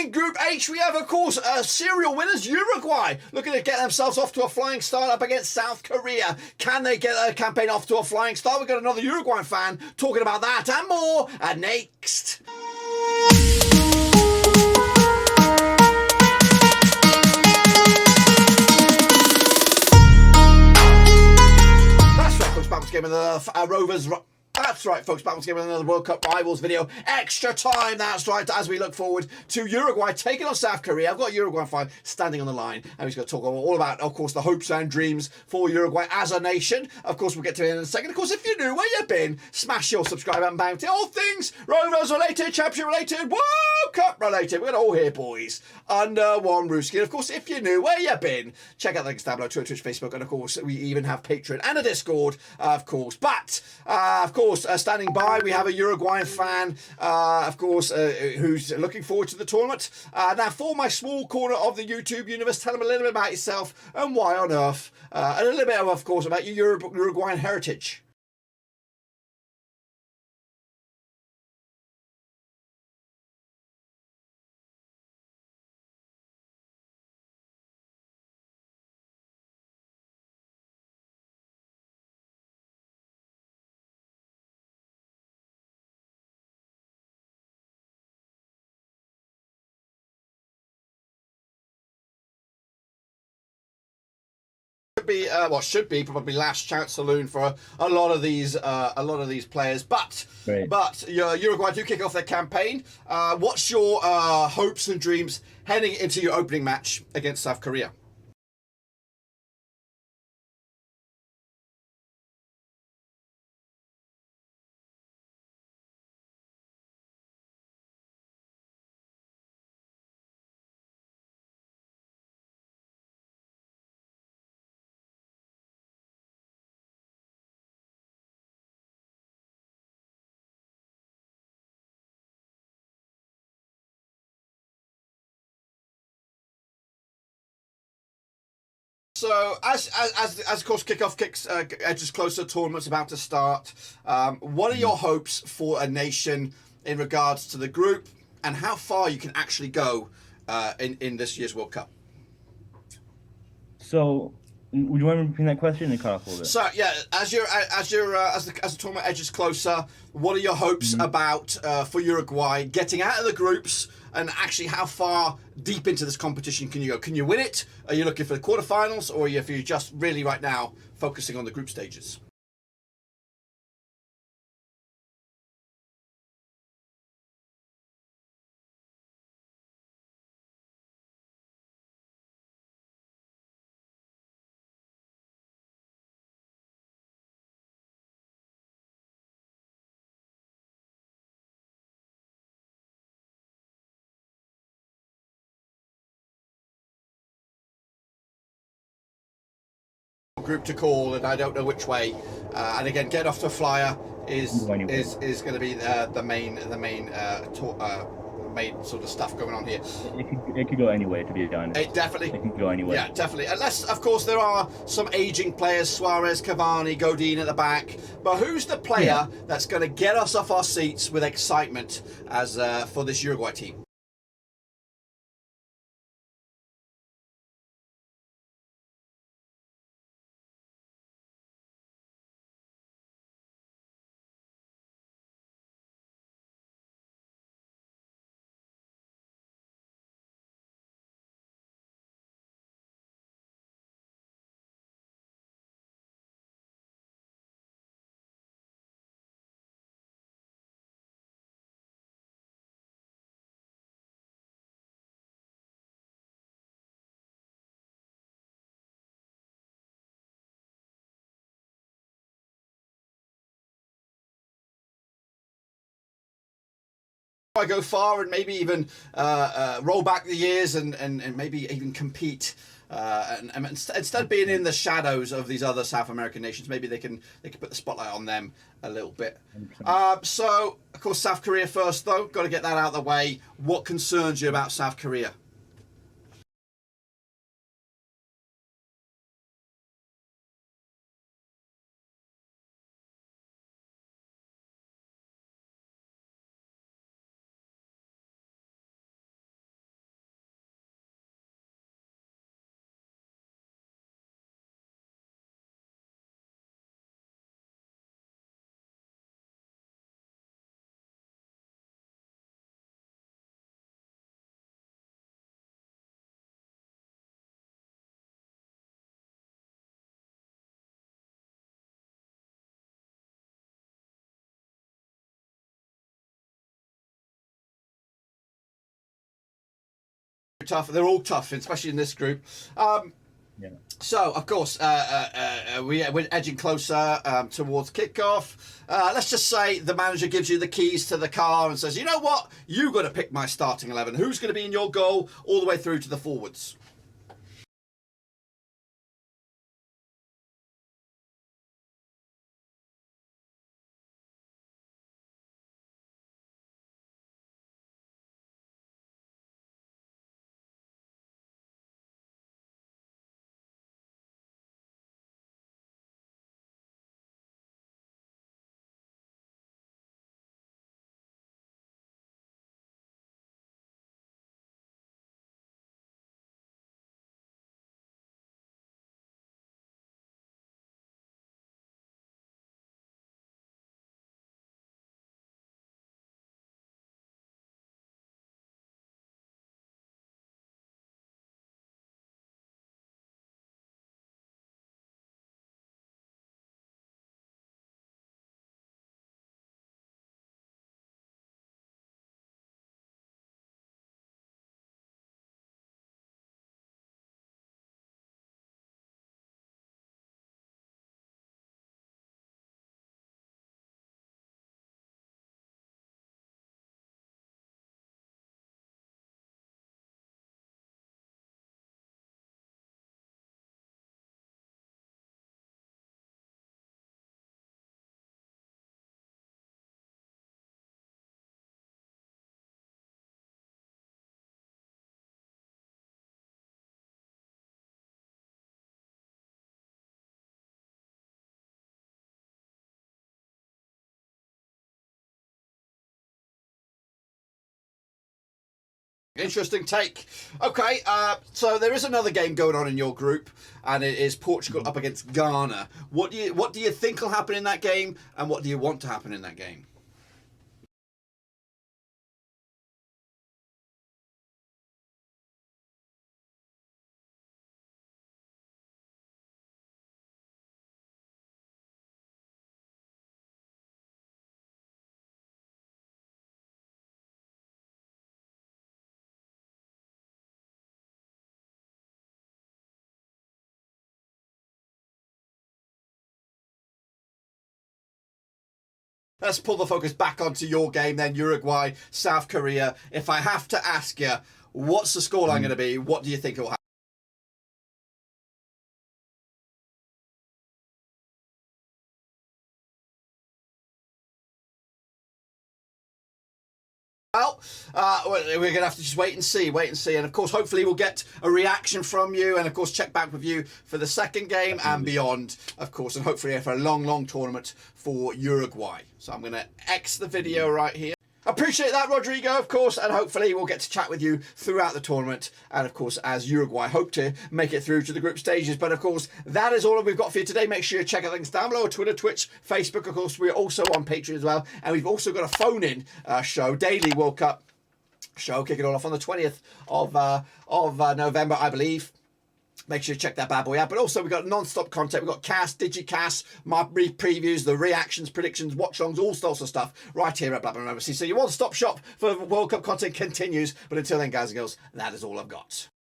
In Group H, we have, of course, serial winners Uruguay, looking to get themselves off to a flying start up against South Korea. Can they get their campaign off to a flying start? We've got another Uruguayan fan talking about that and more next. That's right, folks, Bam's Game of the Rovers. That's right, folks, back once again with another World Cup Rivals video. Extra time, that's right, as we look forward to Uruguay taking on South Korea. I've got a Uruguay fan standing on the line, and he's going to talk all about, of course, the hopes and dreams for Uruguay as a nation. Of course, we'll get to it in a second. Of course, if you're new, where you been, smash your subscribe button, bounty. All things Rovers related, Championship related, World Cup related. We're going to all here, boys, under one roof. And of course, if you're new, where you been, check out the links down below, Twitter, Twitch, Facebook, and of course, we even have Patreon and a Discord, of course. But, of course, standing by, we have a Uruguayan fan, of course, who's looking forward to the tournament. Now, for my small corner of the YouTube universe, tell them a little bit about yourself and why on earth, and a little bit, of course, about your Uruguayan heritage. Should be probably last chance saloon for a lot of these players, but Uruguay do kick off their campaign. What's your hopes and dreams heading into your opening match against South Korea? So, as of course kickoff edges closer, tournament's about to start. What are your hopes for a nation in regards to the group, and how far you can actually go in this year's World Cup? So, would you want to repeat that question? And cut off a little bit. So yeah, as the tournament edges closer, what are your hopes about for Uruguay getting out of the groups, and actually how far deep into this competition can you go? Can you win it? Are you looking for the quarterfinals, or are you just really right now focusing on the group stages? Group to call, and I don't know which way. And again, get off to a flyer is going to be the main sort of stuff going on here. It could go anyway, to be honest. It can go anyway. Yeah, definitely. Unless, of course, there are some aging players, Suarez, Cavani, Godin at the back. But who's the player that's going to get us off our seats with excitement as for this Uruguay team? I go far and maybe even roll back the years and maybe even compete. And instead of being in the shadows of these other South American nations, maybe they can put the spotlight on them a little bit. So, of course, South Korea first, though. Got to get that out of the way. What concerns you about South Korea? tough. They're all tough, especially in this group. Yeah. So, of course, we're edging closer towards kickoff. Let's just say the manager gives you the keys to the car and says, you know what? You've got to pick my starting 11. Who's going to be in your goal all the way through to the forwards? Interesting take. Okay, so there is another game going on in your group, and it is Portugal up against Ghana. What do you think will happen in that game, and what do you want to happen in that game? Let's pull the focus back onto your game then, Uruguay, South Korea. If I have to ask you, what's the scoreline going to be? What do you think it will happen? Well, we're going to have to just wait and see. And of course, hopefully we'll get a reaction from you and of course check back with you for the second game and beyond, of course, and hopefully for a long tournament for Uruguay. So I'm going to X the video right here. Appreciate that, Rodrigo, of course, and hopefully we'll get to chat with you throughout the tournament, and of course, as Uruguay hope to make it through to the group stages. But of course, that is all we've got for you today. Make sure you check out links down below: Twitter, Twitch, Facebook. Of course, we're also on Patreon as well, and we've also got a phone-in show, daily World Cup show, kicking all off on the 20th of November, I believe. Make sure you check that bad boy out. But also, we've got non-stop content. We've got cast, digicast, my previews, the reactions, predictions, watch-alongs, all sorts of stuff right here at Blackburn Overseas. So your one-stop shop for World Cup content continues. But until then, guys and girls, that is all I've got.